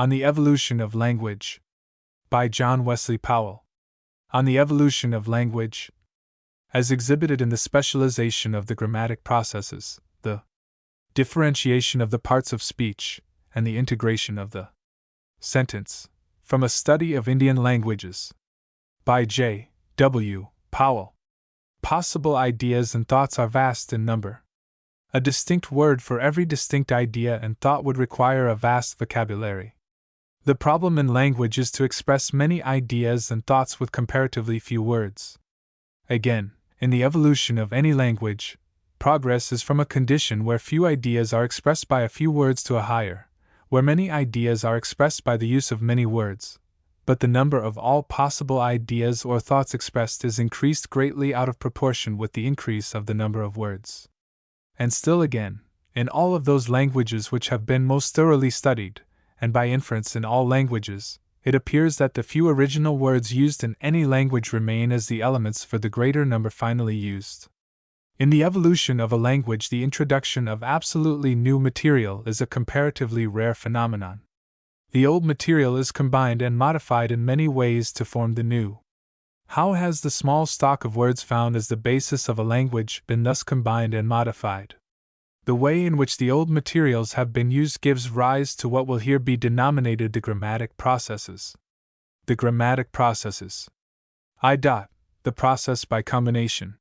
On the Evolution of Language, by John Wesley Powell. On the evolution of language, as exhibited in the specialization of the grammatic processes, the differentiation of the parts of speech, and the integration of the sentence, from a study of Indian languages, by J. W. Powell. Possible ideas and thoughts are vast in number. A distinct word for every distinct idea and thought would require a vast vocabulary. The problem in language is to express many ideas and thoughts with comparatively few words. Again, in the evolution of any language, progress is from a condition where few ideas are expressed by a few words to a higher, where many ideas are expressed by the use of many words, but the number of all possible ideas or thoughts expressed is increased greatly out of proportion with the increase of the number of words. And still again, in all of those languages which have been most thoroughly studied, and by inference in all languages, it appears that the few original words used in any language remain as the elements for the greater number finally used. In the evolution of a language, the introduction of absolutely new material is a comparatively rare phenomenon. The old material is combined and modified in many ways to form the new. How has the small stock of words found as the basis of a language been thus combined and modified? The way in which the old materials have been used gives rise to what will here be denominated the grammatic processes. The grammatic processes. The process by combination.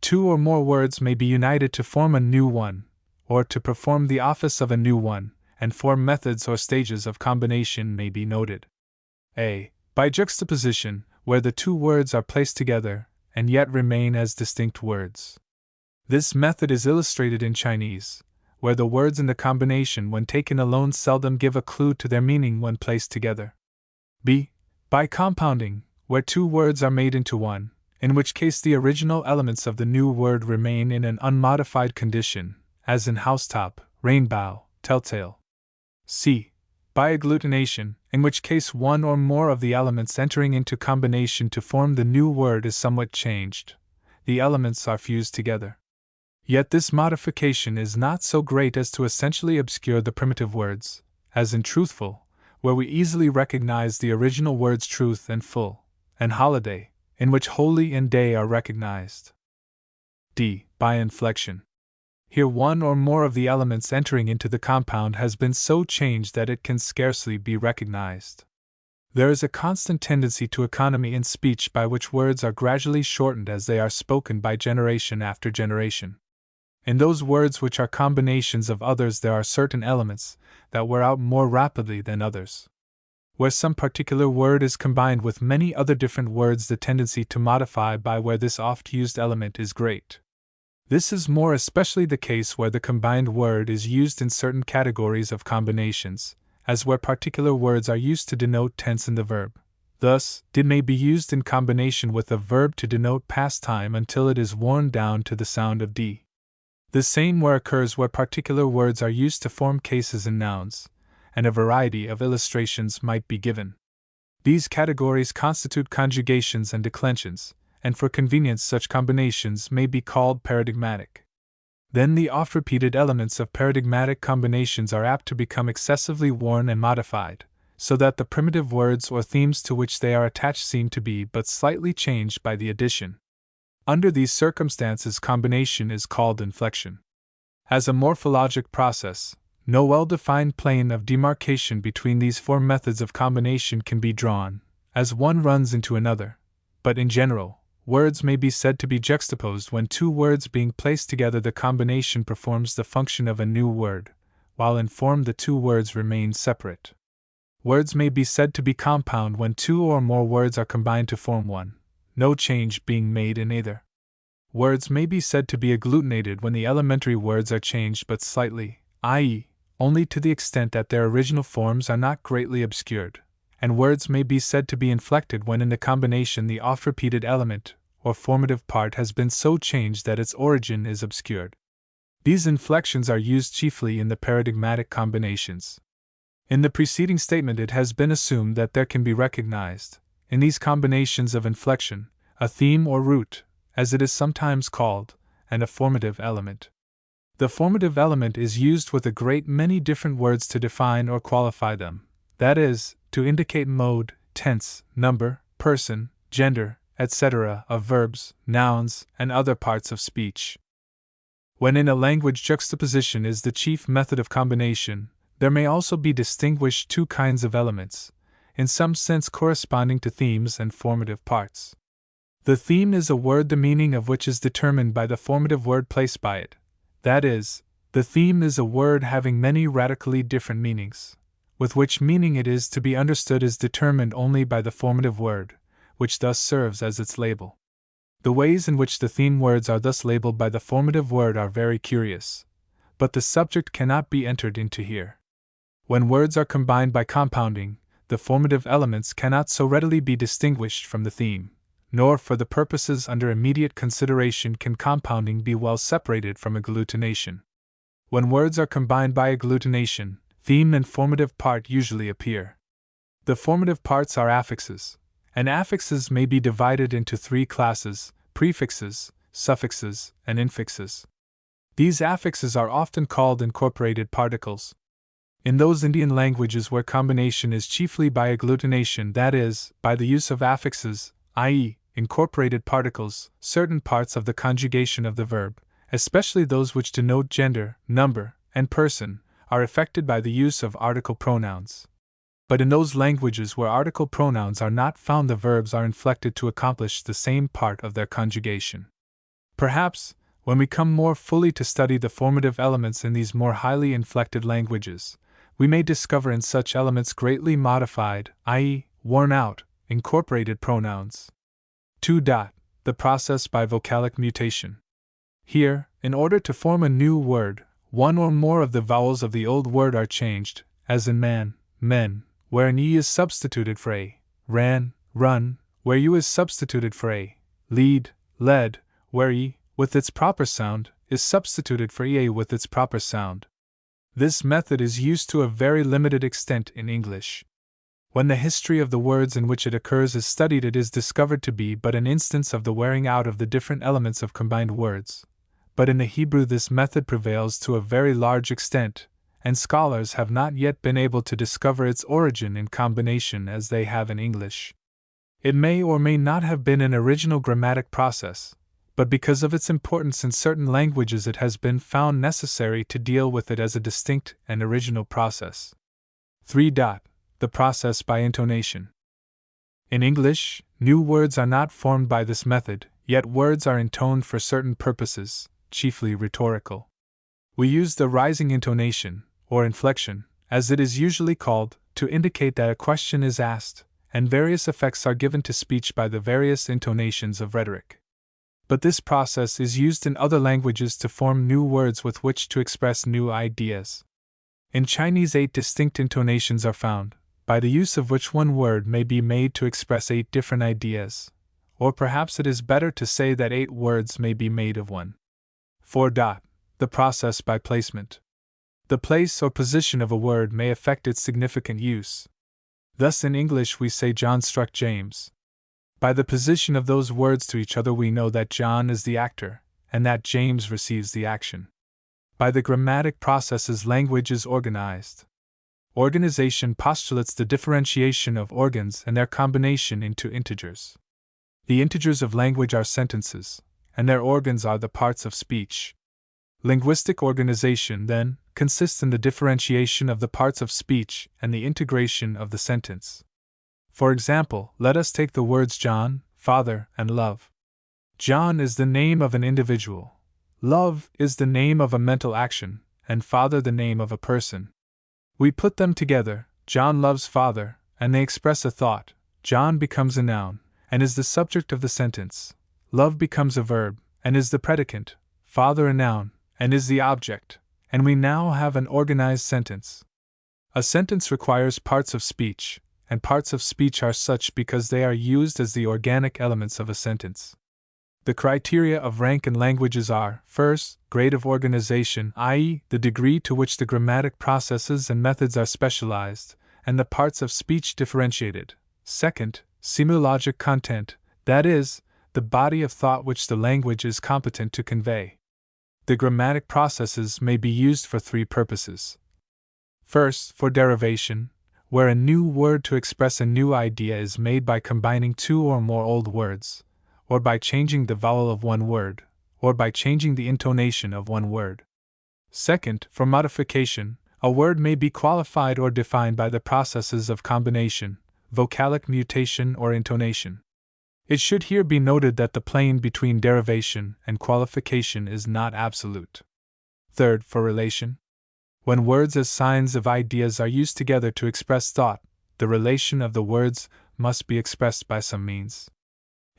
Two or more words may be united to form a new one, or to perform the office of a new one, and 4 methods or stages of combination may be noted. A. By juxtaposition, where the 2 words are placed together, and yet remain as distinct words. This method is illustrated in Chinese, where the words in the combination when taken alone seldom give a clue to their meaning when placed together. B. By compounding, where 2 words are made into one, in which case the original elements of the new word remain in an unmodified condition, as in housetop, rainbow, telltale. C. By agglutination, in which case one or more of the elements entering into combination to form the new word is somewhat changed. The elements are fused together. Yet this modification is not so great as to essentially obscure the primitive words, as in truthful, where we easily recognize the original words truth and full, and holiday, in which holy and day are recognized. D. By inflection. Here one or more of the elements entering into the compound has been so changed that it can scarcely be recognized. There is a constant tendency to economy in speech by which words are gradually shortened as they are spoken by generation after generation. In those words which are combinations of others there are certain elements that wear out more rapidly than others. Where some particular word is combined with many other different words, the tendency to modify by where this oft-used element is great. This is more especially the case where the combined word is used in certain categories of combinations, as where particular words are used to denote tense in the verb. Thus, did may be used in combination with a verb to denote past time until it is worn down to the sound of d. The same where occurs where particular words are used to form cases in nouns, and a variety of illustrations might be given. These categories constitute conjugations and declensions, and for convenience such combinations may be called paradigmatic. Then the oft-repeated elements of paradigmatic combinations are apt to become excessively worn and modified, so that the primitive words or themes to which they are attached seem to be but slightly changed by the addition. Under these circumstances, combination is called inflection. As a morphologic process, no well-defined plane of demarcation between these 4 methods of combination can be drawn, as one runs into another, but in general, words may be said to be juxtaposed when 2 words being placed together the combination performs the function of a new word, while in form the 2 words remain separate. Words may be said to be compound when 2 or more words are combined to form one, no change being made in either. Words may be said to be agglutinated when the elementary words are changed but slightly, i.e., only to the extent that their original forms are not greatly obscured, and words may be said to be inflected when in the combination the oft-repeated element, or formative part has been so changed that its origin is obscured. These inflections are used chiefly in the paradigmatic combinations. In the preceding statement it has been assumed that there can be recognized, in these combinations of inflection, a theme or root, as it is sometimes called, and a formative element. The formative element is used with a great many different words to define or qualify them, that is, to indicate mode, tense, number, person, gender, etc., of verbs, nouns, and other parts of speech. When in a language juxtaposition is the chief method of combination, there may also be distinguished two kinds of elements, in some sense corresponding to themes and formative parts. The theme is a word the meaning of which is determined by the formative word placed by it. That is, the theme is a word having many radically different meanings, with which meaning it is to be understood is determined only by the formative word, which thus serves as its label. The ways in which the theme words are thus labeled by the formative word are very curious, but the subject cannot be entered into here. When words are combined by compounding, the formative elements cannot so readily be distinguished from the theme, nor for the purposes under immediate consideration can compounding be well separated from agglutination. When words are combined by agglutination, theme and formative part usually appear. The formative parts are affixes, and affixes may be divided into three classes: prefixes, suffixes, and infixes. These affixes are often called incorporated particles. In those Indian languages where combination is chiefly by agglutination, that is, by the use of affixes, i.e., incorporated particles, certain parts of the conjugation of the verb, especially those which denote gender, number, and person, are affected by the use of article pronouns. But in those languages where article pronouns are not found, the verbs are inflected to accomplish the same part of their conjugation. Perhaps, when we come more fully to study the formative elements in these more highly inflected languages, we may discover in such elements greatly modified, i.e., worn out, incorporated pronouns. 2. The process by vocalic mutation. Here, in order to form a new word, one or more of the vowels of the old word are changed, as in man, men, where an e is substituted for a, ran, run, where u is substituted for a, lead, led, where e, with its proper sound, is substituted for ea with its proper sound. This method is used to a very limited extent in English. When the history of the words in which it occurs is studied, it is discovered to be but an instance of the wearing out of the different elements of combined words. But in the Hebrew this method prevails to a very large extent, and scholars have not yet been able to discover its origin in combination as they have in English. It may or may not have been an original grammatic process, but because of its importance in certain languages it has been found necessary to deal with it as a distinct and original process. 3. The process by intonation. In English, new words are not formed by this method, yet words are intoned for certain purposes, chiefly rhetorical. We use the rising intonation, or inflection, as it is usually called, to indicate that a question is asked, and various effects are given to speech by the various intonations of rhetoric. But this process is used in other languages to form new words with which to express new ideas. In Chinese 8 distinct intonations are found, by the use of which one word may be made to express 8 different ideas, or perhaps it is better to say that 8 words may be made of one. 4. The process by placement. The place or position of a word may affect its significant use. Thus in English we say John struck James. By the position of those words to each other we know that John is the actor, and that James receives the action. By the grammatic processes language is organized. Organization postulates the differentiation of organs and their combination into integers. The integers of language are sentences, and their organs are the parts of speech. Linguistic organization, then, consists in the differentiation of the parts of speech and the integration of the sentence. For example, let us take the words John, father, and love. John is the name of an individual, love is the name of a mental action, and father the name of a person. We put them together, John loves father, and they express a thought. John becomes a noun, and is the subject of the sentence. Love becomes a verb, and is the predicant. Father a noun, and is the object, and we now have an organized sentence. A sentence requires parts of speech, and parts of speech are such because they are used as the organic elements of a sentence. The criteria of rank in languages are, first, grade of organization, i.e., the degree to which the grammatic processes and methods are specialized, and the parts of speech differentiated. Second, semiologic content, that is, the body of thought which the language is competent to convey. The grammatic processes may be used for 3 purposes. First, for derivation, where a new word to express a new idea is made by combining two or more old words, or by changing the vowel of one word, or by changing the intonation of one word. Second, for modification, a word may be qualified or defined by the processes of combination, vocalic mutation, or intonation. It should here be noted that the plane between derivation and qualification is not absolute. Third, for relation. When words as signs of ideas are used together to express thought, the relation of the words must be expressed by some means.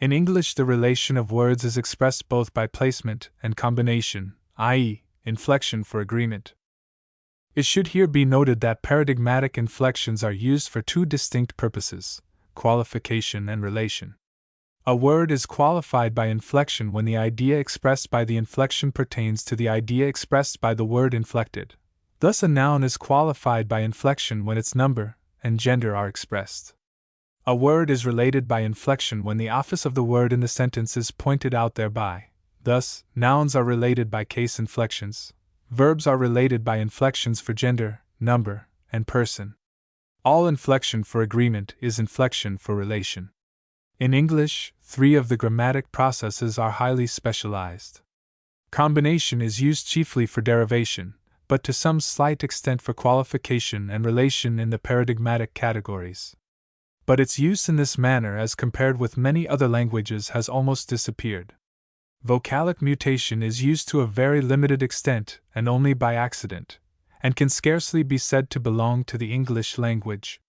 In English, the relation of words is expressed both by placement and combination, i.e., inflection for agreement. It should here be noted that paradigmatic inflections are used for two distinct purposes: qualification and relation. A word is qualified by inflection when the idea expressed by the inflection pertains to the idea expressed by the word inflected. Thus, a noun is qualified by inflection when its number and gender are expressed. A word is related by inflection when the office of the word in the sentence is pointed out thereby. Thus, nouns are related by case inflections. Verbs are related by inflections for gender, number, and person. All inflection for agreement is inflection for relation. In English, three of the grammatic processes are highly specialized. Combination is used chiefly for derivation, but to some slight extent for qualification and relation in the paradigmatic categories. But its use in this manner, as compared with many other languages, has almost disappeared. Vocalic mutation is used to a very limited extent and only by accident, and can scarcely be said to belong to the English language.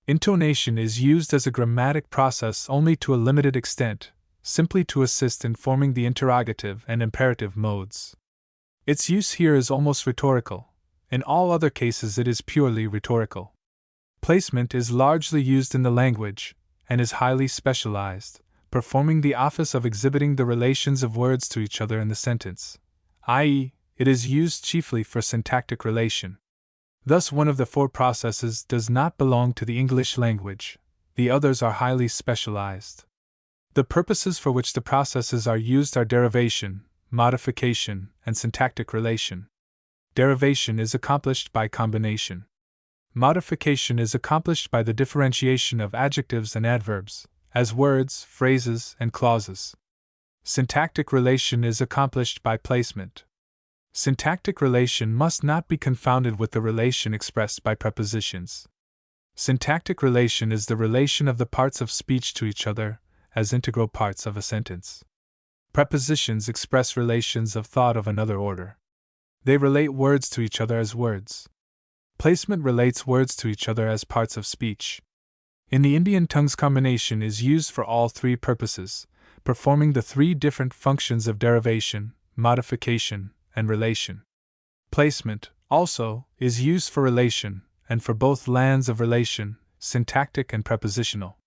Intonation is used as a grammatic process only to a limited extent, simply to assist in forming the interrogative and imperative modes. Its use here is almost rhetorical. In all other cases, it is purely rhetorical. Placement is largely used in the language, and is highly specialized, performing the office of exhibiting the relations of words to each other in the sentence, i.e., it is used chiefly for syntactic relation. Thus, one of the four processes does not belong to the English language, the others are highly specialized. The purposes for which the processes are used are derivation, modification, and syntactic relation. Derivation is accomplished by combination. Modification is accomplished by the differentiation of adjectives and adverbs, as words, phrases, and clauses. Syntactic relation is accomplished by placement. Syntactic relation must not be confounded with the relation expressed by prepositions. Syntactic relation is the relation of the parts of speech to each other, as integral parts of a sentence. Prepositions express relations of thought of another order. They relate words to each other as words. Placement relates words to each other as parts of speech. In the Indian tongues, combination is used for all three purposes, performing the three different functions of derivation, modification, and relation. Placement, also, is used for relation, and for both lands of relation, syntactic and prepositional.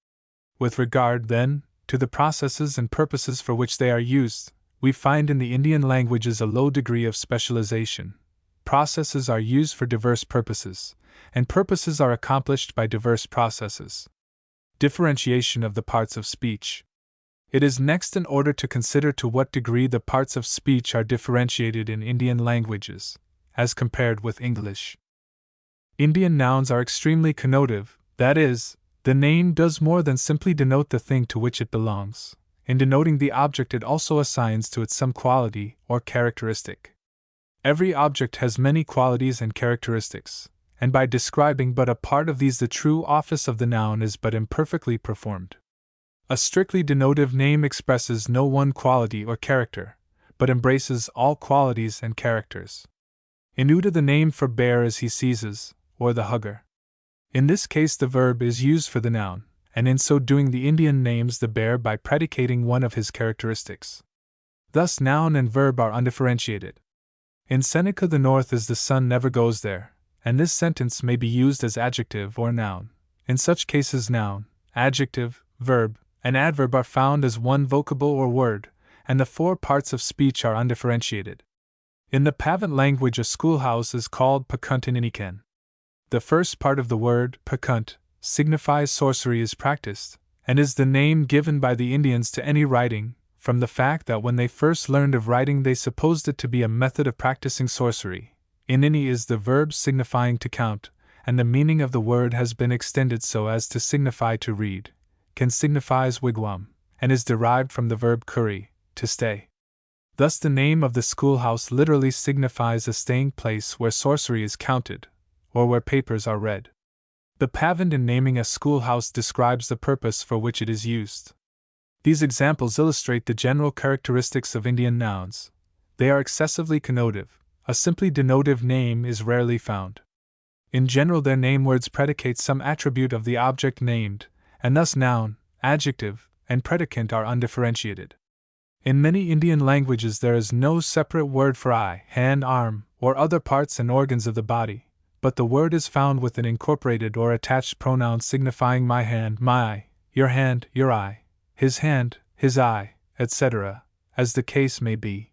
With regard, then, to the processes and purposes for which they are used, we find in the Indian languages a low degree of specialization. Processes are used for diverse purposes, and purposes are accomplished by diverse processes. Differentiation of the parts of speech. It is next in order to consider to what degree the parts of speech are differentiated in Indian languages, as compared with English. Indian nouns are extremely connotative, that is, the name does more than simply denote the thing to which it belongs. In denoting the object, it also assigns to it some quality or characteristic. Every object has many qualities and characteristics, and by describing but a part of these, the true office of the noun is but imperfectly performed. A strictly denotive name expresses no one quality or character, but embraces all qualities and characters. In Uda, the name for bear is he seizes, or the hugger. In this case, the verb is used for the noun, and in so doing, the Indian names the bear by predicating one of his characteristics. Thus, noun and verb are undifferentiated. In Seneca, the north is the sun never goes there, and this sentence may be used as adjective or noun. In such cases, noun, adjective, verb, and adverb are found as one vocable or word, and the four parts of speech are undifferentiated. In the Pavant language, a schoolhouse is called Pakuntiniken. The first part of the word, Pakunt, signifies sorcery is practiced, and is the name given by the Indians to any writing, from the fact that when they first learned of writing they supposed it to be a method of practicing sorcery. Inini is the verb signifying to count, and the meaning of the word has been extended so as to signify to read, can signifies wigwam, and is derived from the verb curry, to stay. Thus the name of the schoolhouse literally signifies a staying place where sorcery is counted, or where papers are read. The pavant in naming a schoolhouse describes the purpose for which it is used. These examples illustrate the general characteristics of Indian nouns. They are excessively connotative. A simply denotive name is rarely found. In general, their name words predicate some attribute of the object named, and thus noun, adjective, and predicant are undifferentiated. In many Indian languages there is no separate word for eye, hand, arm, or other parts and organs of the body, but the word is found with an incorporated or attached pronoun signifying my hand, my eye, your hand, your eye, his hand, his eye, etc., as the case may be.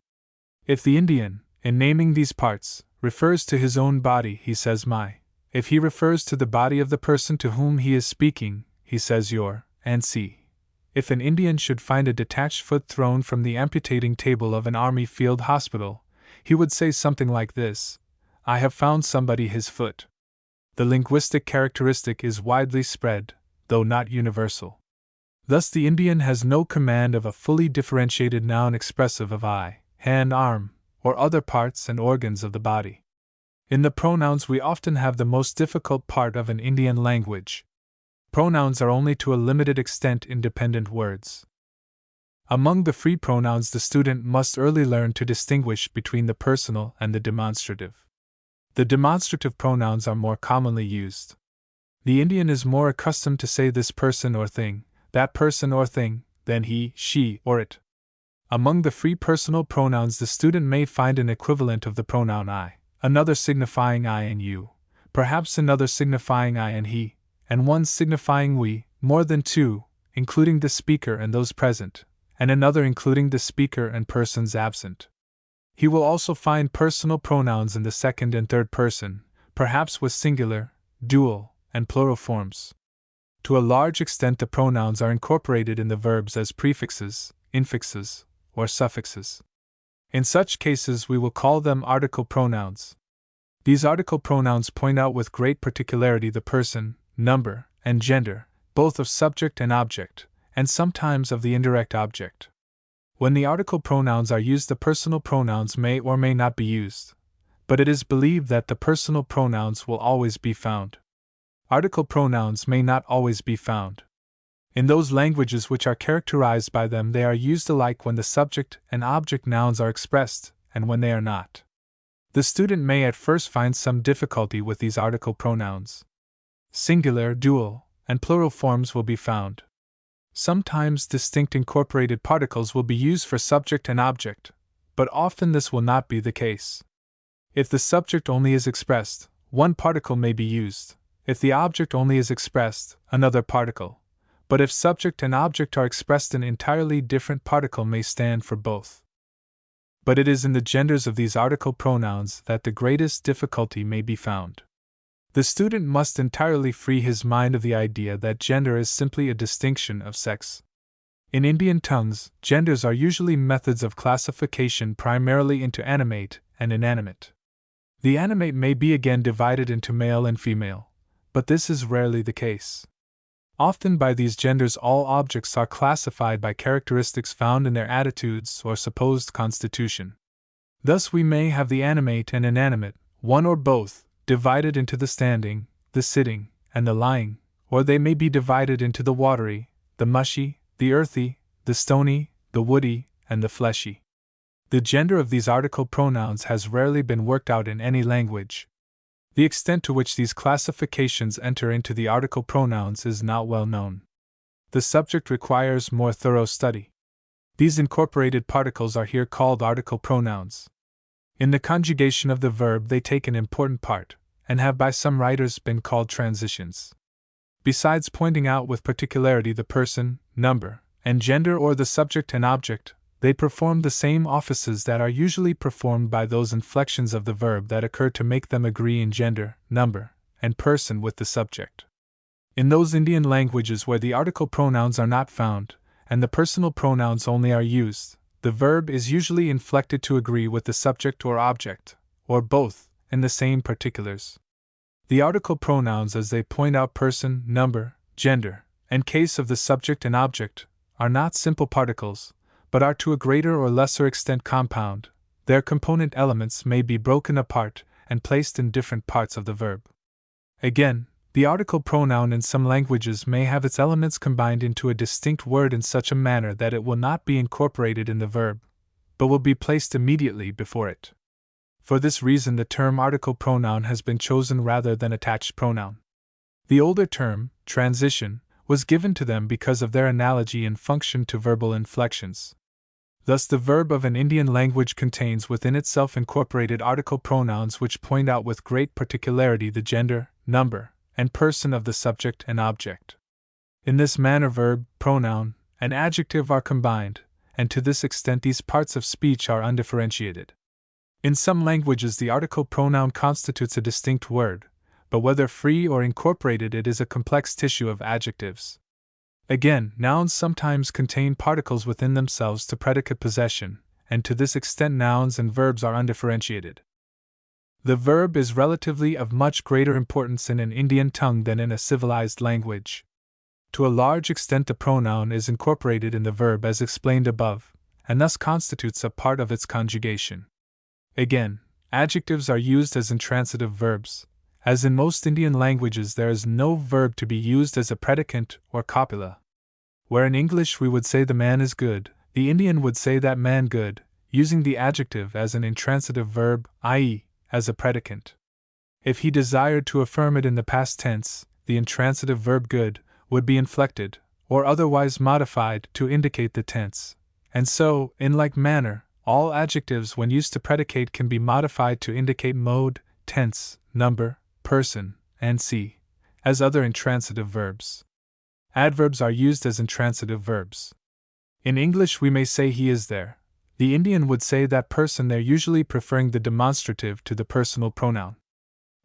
If the Indian, in naming these parts, refers to his own body, he says my. If he refers to the body of the person to whom he is speaking, he says your, and see. If an Indian should find a detached foot thrown from the amputating table of an army field hospital, he would say something like this: I have found somebody his foot. The linguistic characteristic is widely spread, though not universal. Thus the Indian has no command of a fully differentiated noun expressive of eye, hand, arm, or other parts and organs of the body. In the pronouns we often have the most difficult part of an Indian language. Pronouns are only to a limited extent independent words. Among the free pronouns the student must early learn to distinguish between the personal and the demonstrative. The demonstrative pronouns are more commonly used. The Indian is more accustomed to say this person or thing, that person or thing, than he, she, or it. Among the free personal pronouns the student may find an equivalent of the pronoun I, another signifying I and you, perhaps another signifying I and he, and one signifying we, more than two, including the speaker and those present, and another including the speaker and persons absent. He will also find personal pronouns in the second and third person, perhaps with singular, dual, and plural forms. To a large extent the pronouns are incorporated in the verbs as prefixes, infixes, or suffixes. In such cases we will call them article pronouns. These article pronouns point out with great particularity the person, number, and gender, both of subject and object, and sometimes of the indirect object. When the article pronouns are used, the personal pronouns may or may not be used, but it is believed that the personal pronouns will always be found. Article pronouns may not always be found. In those languages which are characterized by them, they are used alike when the subject and object nouns are expressed, and when they are not. The student may at first find some difficulty with these article pronouns. Singular, dual, and plural forms will be found. Sometimes distinct incorporated particles will be used for subject and object, but often this will not be the case. If the subject only is expressed, one particle may be used. If the object only is expressed, another particle. But if subject and object are expressed, an entirely different particle may stand for both. But it is in the genders of these article pronouns that the greatest difficulty may be found. The student must entirely free his mind of the idea that gender is simply a distinction of sex. In Indian tongues, genders are usually methods of classification primarily into animate and inanimate. The animate may be again divided into male and female, but this is rarely the case. Often by these genders all objects are classified by characteristics found in their attitudes or supposed constitution. Thus we may have the animate and inanimate, one or both, divided into the standing, the sitting, and the lying, or they may be divided into the watery, the mushy, the earthy, the stony, the woody, and the fleshy. The gender of these article pronouns has rarely been worked out in any language. The extent to which these classifications enter into the article pronouns is not well known. The subject requires more thorough study. These incorporated particles are here called article pronouns. In the conjugation of the verb they take an important part, and have by some writers been called transitions. Besides pointing out with particularity the person, number, and gender or the subject and object, they perform the same offices that are usually performed by those inflections of the verb that occur to make them agree in gender, number, and person with the subject. In those Indian languages where the article pronouns are not found, and the personal pronouns only are used, the verb is usually inflected to agree with the subject or object, or both, in the same particulars. The article pronouns, as they point out person, number, gender, and case of the subject and object, are not simple particles, but are to a greater or lesser extent compound. Their component elements may be broken apart and placed in different parts of the verb. Again, the article pronoun in some languages may have its elements combined into a distinct word in such a manner that it will not be incorporated in the verb, but will be placed immediately before it. For this reason, the term article pronoun has been chosen rather than attached pronoun. The older term, transition, was given to them because of their analogy in function to verbal inflections. Thus, the verb of an Indian language contains within itself incorporated article pronouns which point out with great particularity the gender, number, and person of the subject and object. In this manner, verb, pronoun, and adjective are combined, and to this extent these parts of speech are undifferentiated. In some languages, the article pronoun constitutes a distinct word, but whether free or incorporated, it is a complex tissue of adjectives. Again, nouns sometimes contain particles within themselves to predicate possession, and to this extent nouns and verbs are undifferentiated. The verb is relatively of much greater importance in an Indian tongue than in a civilized language. To a large extent, the pronoun is incorporated in the verb as explained above, and thus constitutes a part of its conjugation. Again, adjectives are used as intransitive verbs. As in most Indian languages, there is no verb to be used as a predicant or copula. Where in English we would say the man is good, the Indian would say that man good, using the adjective as an intransitive verb, i.e., as a predicant. If he desired to affirm it in the past tense, the intransitive verb good would be inflected, or otherwise modified to indicate the tense. And so, in like manner, all adjectives when used to predicate can be modified to indicate mode, tense, number, person, and as other intransitive verbs. Adverbs are used as intransitive verbs. In English we may say he is there. The Indian would say that person there, usually preferring the demonstrative to the personal pronoun.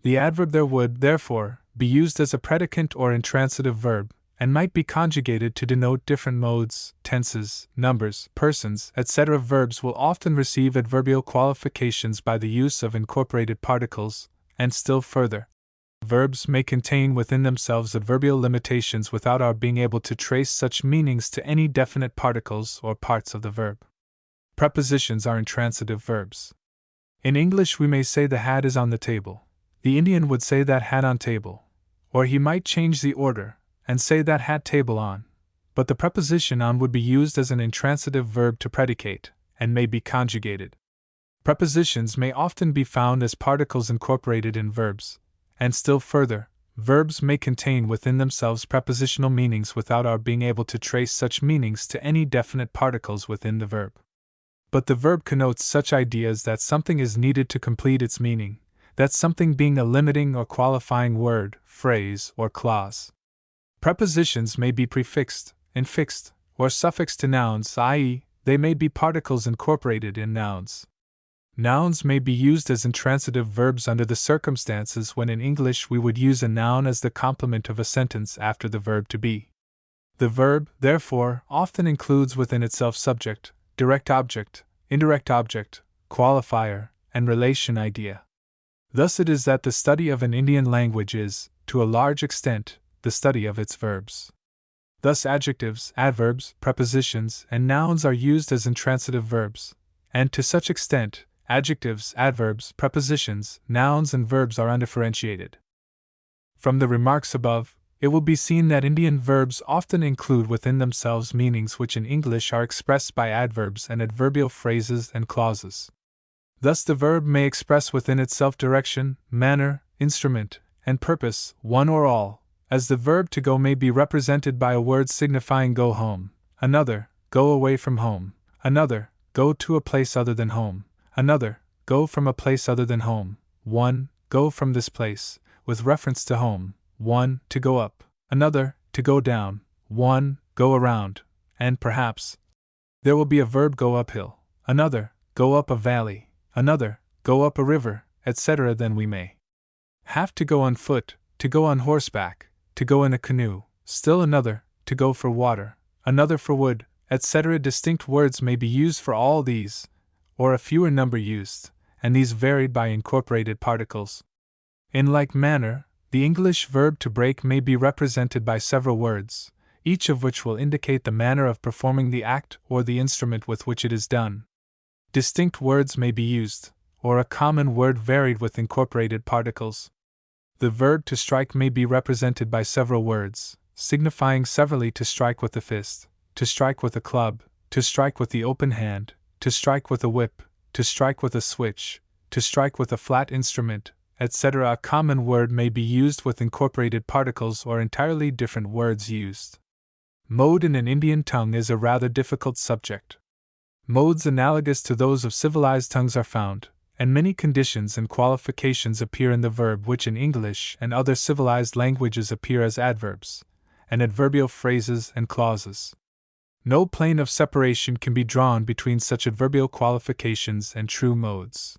The adverb there would, therefore, be used as a predicant or intransitive verb, and might be conjugated to denote different modes, tenses, numbers, persons, etc. Verbs will often receive adverbial qualifications by the use of incorporated particles, and still further, verbs may contain within themselves adverbial limitations without our being able to trace such meanings to any definite particles or parts of the verb. Prepositions are intransitive verbs. In English we may say the hat is on the table. The Indian would say that hat on table. Or he might change the order, and say that hat table on. But the preposition on would be used as an intransitive verb to predicate, and may be conjugated. Prepositions may often be found as particles incorporated in verbs, and still further, verbs may contain within themselves prepositional meanings without our being able to trace such meanings to any definite particles within the verb. But the verb connotes such ideas that something is needed to complete its meaning, that something being a limiting or qualifying word, phrase, or clause. Prepositions may be prefixed, infixed, or suffixed to nouns, i.e., they may be particles incorporated in nouns. Nouns may be used as intransitive verbs under the circumstances when in English we would use a noun as the complement of a sentence after the verb to be. The verb, therefore, often includes within itself subject, direct object, indirect object, qualifier, and relation idea. Thus it is that the study of an Indian language is, to a large extent, the study of its verbs. Thus adjectives, adverbs, prepositions, and nouns are used as intransitive verbs, and to such extent, adjectives, adverbs, prepositions, nouns, and verbs are undifferentiated. From the remarks above, it will be seen that Indian verbs often include within themselves meanings which in English are expressed by adverbs and adverbial phrases and clauses. Thus the verb may express within itself direction, manner, instrument, and purpose, one or all, as the verb to go may be represented by a word signifying go home, another, go away from home, another, go to a place other than home, another, go from a place other than home, one, go from this place, with reference to home, one, to go up, another, to go down, one, go around, and perhaps there will be a verb go uphill, another, go up a valley, another, go up a river, etc. Then we may have to go on foot, to go on horseback, to go in a canoe, still another, to go for water, another for wood, etc. Distinct words may be used for all these, or a fewer number used, and these varied by incorporated particles. In like manner, The English verb to break may be represented by several words, each of which will indicate the manner of performing the act or the instrument with which it is done. Distinct words may be used, or a common word varied with incorporated particles. The verb to strike may be represented by several words, signifying severally to strike with the fist, to strike with a club, to strike with the open hand, to strike with a whip, to strike with a switch, to strike with a flat instrument, etc. A common word may be used with incorporated particles or entirely different words used. Mode in an Indian tongue is a rather difficult subject. Modes analogous to those of civilized tongues are found, and many conditions and qualifications appear in the verb which in English and other civilized languages appear as adverbs, and adverbial phrases and clauses. No plane of separation can be drawn between such adverbial qualifications and true modes.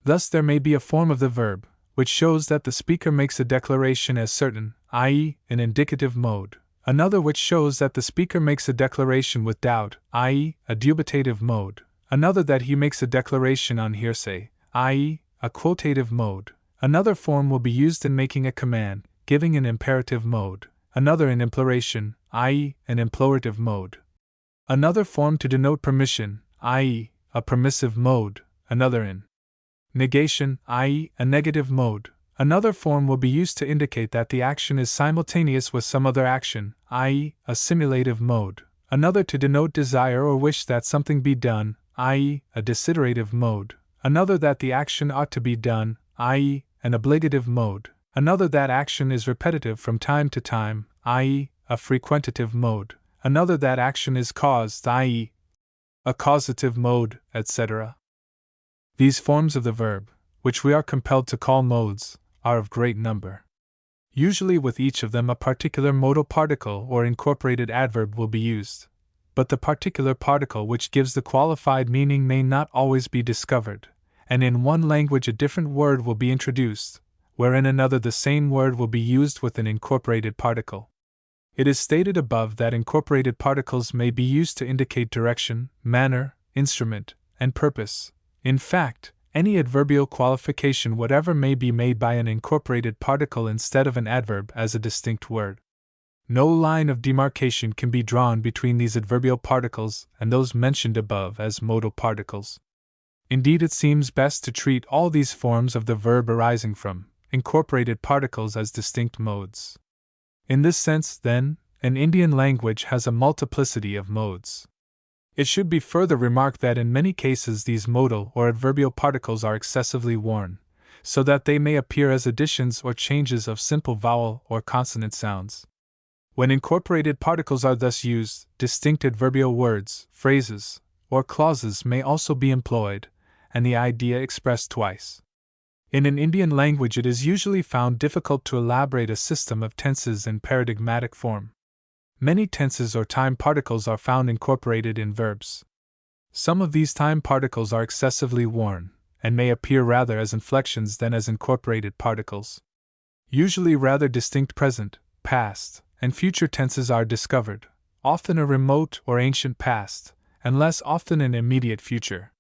Thus there may be a form of the verb, which shows that the speaker makes a declaration as certain, i.e., an indicative mode, another which shows that the speaker makes a declaration with doubt, i.e., a dubitative mode, another that he makes a declaration on hearsay, i.e., a quotative mode. Another form will be used in making a command, giving an imperative mode, another in imploration, i.e., an implorative mode. Another form to denote permission, i.e., a permissive mode, another in negation, i.e., a negative mode. Another form will be used to indicate that the action is simultaneous with some other action, i.e., a simulative mode. Another to denote desire or wish that something be done, i.e., a desiderative mode. Another that the action ought to be done, i.e., an obligative mode. Another that action is repetitive from time to time, i.e., a frequentative mode. Another that action is caused, i.e., a causative mode, etc. These forms of the verb, which we are compelled to call modes, are of great number. Usually with each of them a particular modal particle or incorporated adverb will be used, but the particular particle which gives the qualified meaning may not always be discovered, and in one language a different word will be introduced, where in another the same word will be used with an incorporated particle. It is stated above that incorporated particles may be used to indicate direction, manner, instrument, and purpose. In fact, any adverbial qualification whatever may be made by an incorporated particle instead of an adverb as a distinct word. No line of demarcation can be drawn between these adverbial particles and those mentioned above as modal particles. Indeed, it seems best to treat all these forms of the verb arising from incorporated particles as distinct modes. In this sense, then, an Indian language has a multiplicity of modes. It should be further remarked that in many cases these modal or adverbial particles are excessively worn, so that they may appear as additions or changes of simple vowel or consonant sounds. When incorporated particles are thus used, distinct adverbial words, phrases, or clauses may also be employed, and the idea expressed twice. In an Indian language it is usually found difficult to elaborate a system of tenses in paradigmatic form. Many tenses or time particles are found incorporated in verbs. Some of these time particles are excessively worn, and may appear rather as inflections than as incorporated particles. Usually rather distinct present, past, and future tenses are discovered, often a remote or ancient past, and less often an immediate future.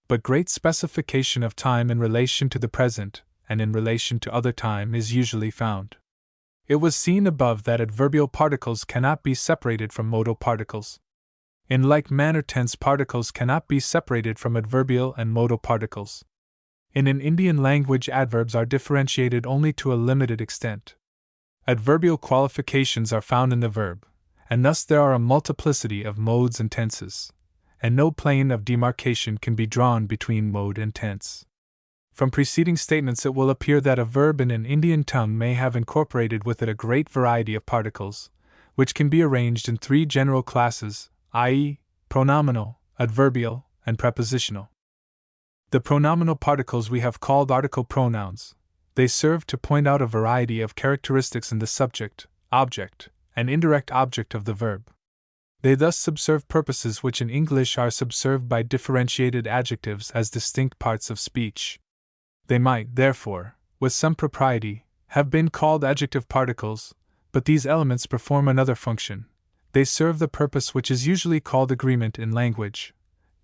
But great specification of time in relation to the present, and in relation to other time, is usually found. It was seen above that adverbial particles cannot be separated from modal particles. In like manner, tense particles cannot be separated from adverbial and modal particles. In an Indian language, adverbs are differentiated only to a limited extent. Adverbial qualifications are found in the verb, and thus there are a multiplicity of modes and tenses, and no plane of demarcation can be drawn between mode and tense. From preceding statements it will appear that a verb in an Indian tongue may have incorporated with it a great variety of particles, which can be arranged in three general classes, i.e., pronominal, adverbial, and prepositional. The pronominal particles we have called article pronouns. They serve to point out a variety of characteristics in the subject, object, and indirect object of the verb. They thus subserve purposes which in English are subserved by differentiated adjectives as distinct parts of speech. They might, therefore, with some propriety, have been called adjective particles, but these elements perform another function. They serve the purpose which is usually called agreement in language.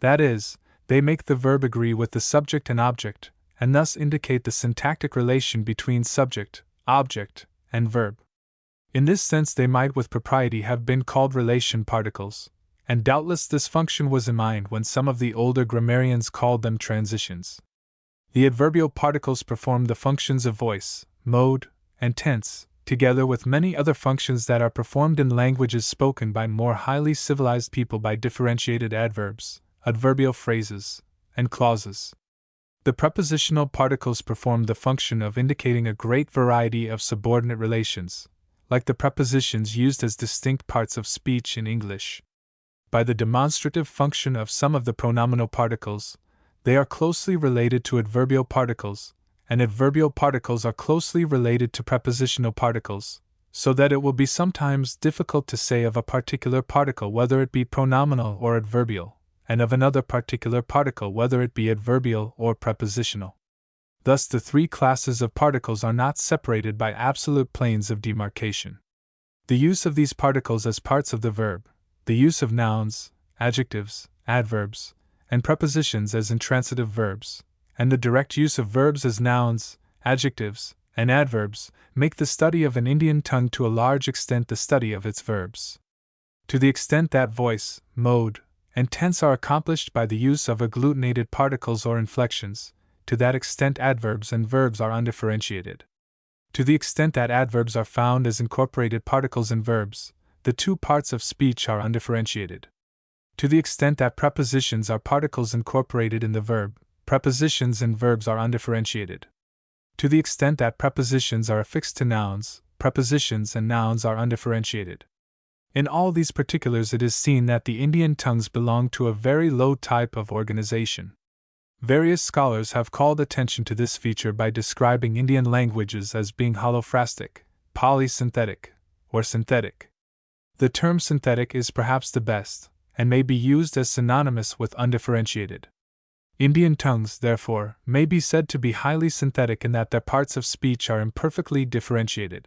That is, they make the verb agree with the subject and object, and thus indicate the syntactic relation between subject, object, and verb. In this sense, they might with propriety have been called relation particles, and doubtless this function was in mind when some of the older grammarians called them transitions. The adverbial particles perform the functions of voice, mode, and tense, together with many other functions that are performed in languages spoken by more highly civilized people by differentiated adverbs, adverbial phrases, and clauses. The prepositional particles perform the function of indicating a great variety of subordinate relations, like the prepositions used as distinct parts of speech in English. By the demonstrative function of some of the pronominal particles, they are closely related to adverbial particles, and adverbial particles are closely related to prepositional particles, so that it will be sometimes difficult to say of a particular particle whether it be pronominal or adverbial, and of another particular particle whether it be adverbial or prepositional. Thus, the three classes of particles are not separated by absolute planes of demarcation. The use of these particles as parts of the verb, the use of nouns, adjectives, adverbs, and prepositions as intransitive verbs, and the direct use of verbs as nouns, adjectives, and adverbs make the study of an Indian tongue to a large extent the study of its verbs. To the extent that voice, mode, and tense are accomplished by the use of agglutinated particles or inflections, to that extent adverbs and verbs are undifferentiated. To the extent that adverbs are found as incorporated particles in verbs, the two parts of speech are undifferentiated. To the extent that prepositions are particles incorporated in the verb, prepositions and verbs are undifferentiated. To the extent that prepositions are affixed to nouns, prepositions and nouns are undifferentiated. In all these particulars, it is seen that the Indian tongues belong to a very low type of organization. Various scholars have called attention to this feature by describing Indian languages as being holophrastic, polysynthetic, or synthetic. The term synthetic is perhaps the best, and may be used as synonymous with undifferentiated. Indian tongues, therefore, may be said to be highly synthetic in that their parts of speech are imperfectly differentiated.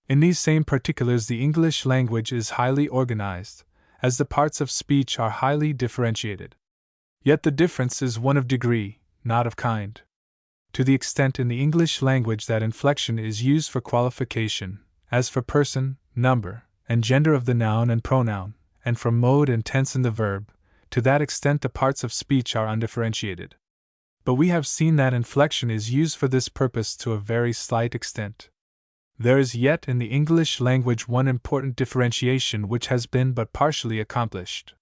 In these same particulars, the English language is highly organized, as the parts of speech are highly differentiated. Yet the difference is one of degree, not of kind. To the extent in the English language that inflection is used for qualification, as for person, number, and gender of the noun and pronoun, and for mode and tense in the verb, to that extent the parts of speech are undifferentiated. But we have seen that inflection is used for this purpose to a very slight extent. There is yet in the English language one important differentiation which has been but partially accomplished.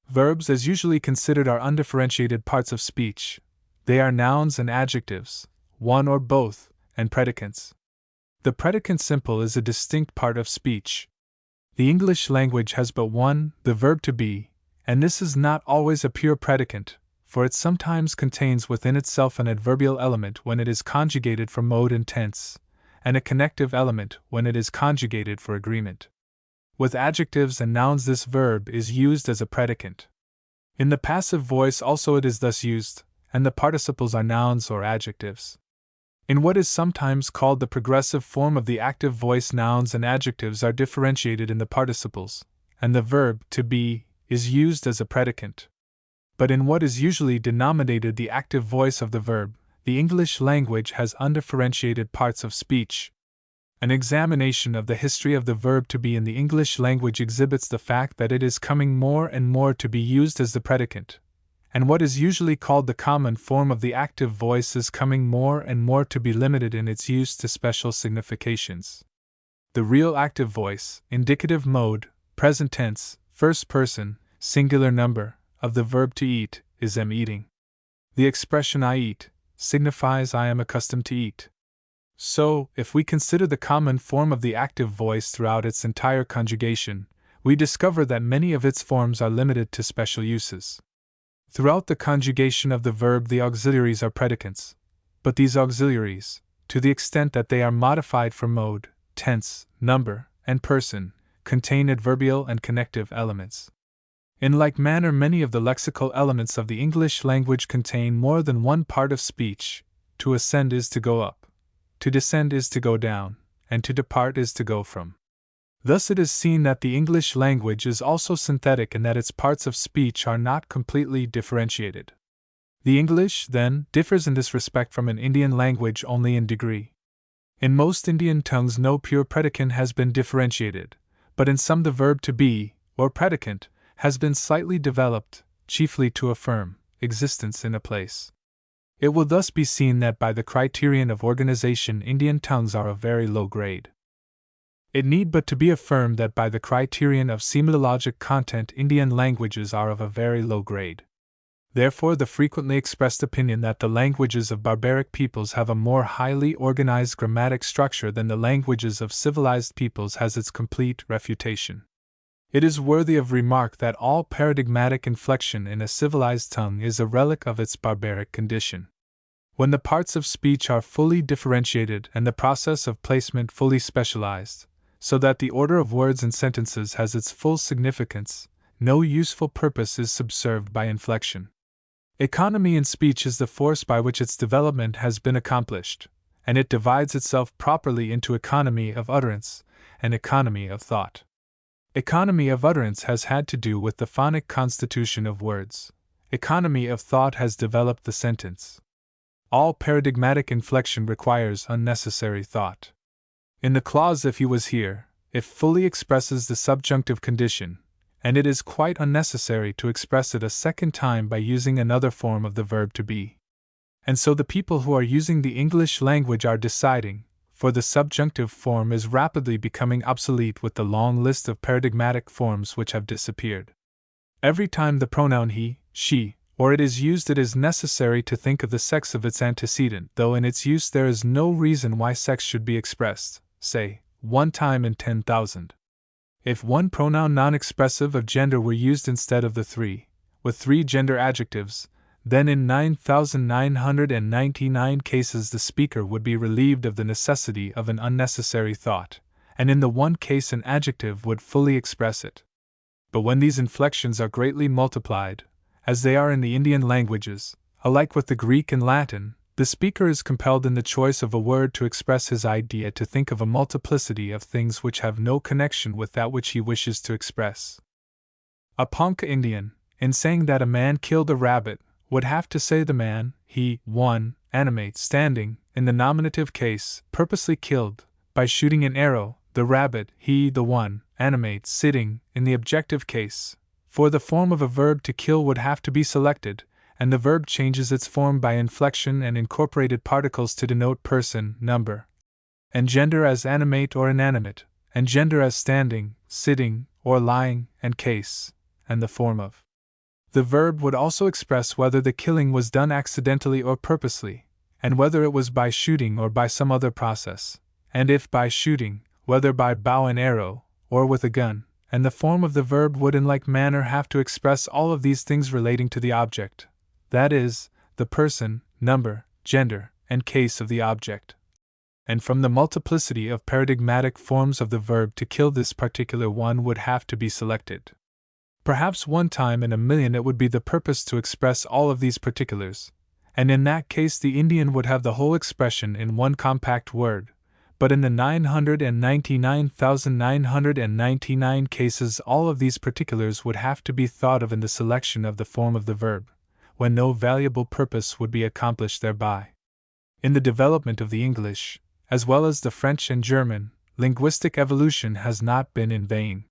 Verbs, as usually considered, are undifferentiated parts of speech. They are nouns and adjectives, one or both, and predicates. The predicant simple is a distinct part of speech. The English language has but one, the verb to be, and this is not always a pure predicant, for it sometimes contains within itself an adverbial element when it is conjugated for mode and tense, and a connective element when it is conjugated for agreement. With adjectives and nouns, this verb is used as a predicant. In the passive voice also it is thus used, and the participles are nouns or adjectives. In what is sometimes called the progressive form of the active voice, nouns and adjectives are differentiated in the participles, and the verb to be is used as a predicant. But in what is usually denominated the active voice of the verb, the English language has undifferentiated parts of speech. An examination of the history of the verb to be in the English language exhibits the fact that it is coming more and more to be used as the predicant, and what is usually called the common form of the active voice is coming more and more to be limited in its use to special significations. The real active voice, indicative mode, present tense, first person, singular number, of the verb to eat, is am eating. The expression I eat signifies I am accustomed to eat. So, if we consider the common form of the active voice throughout its entire conjugation, we discover that many of its forms are limited to special uses. Throughout the conjugation of the verb, the auxiliaries are predicates, but these auxiliaries, to the extent that they are modified for mode, tense, number, and person, contain adverbial and connective elements. In like manner, many of the lexical elements of the English language contain more than one part of speech. To ascend is to go up, to descend is to go down, and to depart is to go from. Thus it is seen that the English language is also synthetic in that its parts of speech are not completely differentiated. The English, then, differs in this respect from an Indian language only in degree. In most Indian tongues no pure predicant has been differentiated, but in some the verb to be, or predicant, has been slightly developed, chiefly to affirm existence in a place. It will thus be seen that by the criterion of organization Indian tongues are of very low grade. It need but to be affirmed that by the criterion of semilologic content Indian languages are of a very low grade. Therefore the frequently expressed opinion that the languages of barbaric peoples have a more highly organized grammatic structure than the languages of civilized peoples has its complete refutation. It is worthy of remark that all paradigmatic inflection in a civilized tongue is a relic of its barbaric condition. When the parts of speech are fully differentiated and the process of placement fully specialized, so that the order of words and sentences has its full significance, no useful purpose is subserved by inflection. Economy in speech is the force by which its development has been accomplished, and it divides itself properly into economy of utterance and economy of thought. Economy of utterance has had to do with the phonic constitution of words. Economy of thought has developed the sentence. All paradigmatic inflection requires unnecessary thought. In the clause if he was here, it fully expresses the subjunctive condition, and it is quite unnecessary to express it a second time by using another form of the verb to be. And so the people who are using the English language are deciding, for the subjunctive form is rapidly becoming obsolete with the long list of paradigmatic forms which have disappeared. Every time the pronoun he, she, or it is used, it is necessary to think of the sex of its antecedent, though in its use there is no reason why sex should be expressed, say, 1 time in 10,000. If one pronoun non-expressive of gender were used instead of the 3, with 3 gender adjectives, then in 9,999 cases the speaker would be relieved of the necessity of an unnecessary thought, and in the one case an adjective would fully express it. But when these inflections are greatly multiplied, as they are in the Indian languages, alike with the Greek and Latin, the speaker is compelled in the choice of a word to express his idea to think of a multiplicity of things which have no connection with that which he wishes to express. A Ponca Indian, in saying that a man killed a rabbit, would have to say the man, he, one, animate standing, in the nominative case, purposely killed, by shooting an arrow, the rabbit, he, the one, animate sitting, in the objective case, for the form of a verb to kill would have to be selected, and the verb changes its form by inflection and incorporated particles to denote person, number, and gender as animate or inanimate, and gender as standing, sitting, or lying, and case, and the form of. The verb would also express whether the killing was done accidentally or purposely, and whether it was by shooting or by some other process, and if by shooting, whether by bow and arrow, or with a gun, and the form of the verb would in like manner have to express all of these things relating to the object. That is, the person, number, gender, and case of the object. And from the multiplicity of paradigmatic forms of the verb to kill this particular one would have to be selected. Perhaps 1 time in a million it would be the purpose to express all of these particulars, and in that case the Indian would have the whole expression in one compact word, but in the 999,999 cases all of these particulars would have to be thought of in the selection of the form of the verb, when no valuable purpose would be accomplished thereby. In the development of the English, as well as the French and German, linguistic evolution has not been in vain.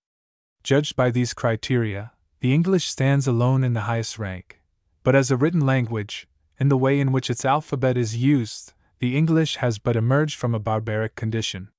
Judged by these criteria, the English stands alone in the highest rank, but as a written language, in the way in which its alphabet is used, the English has but emerged from a barbaric condition.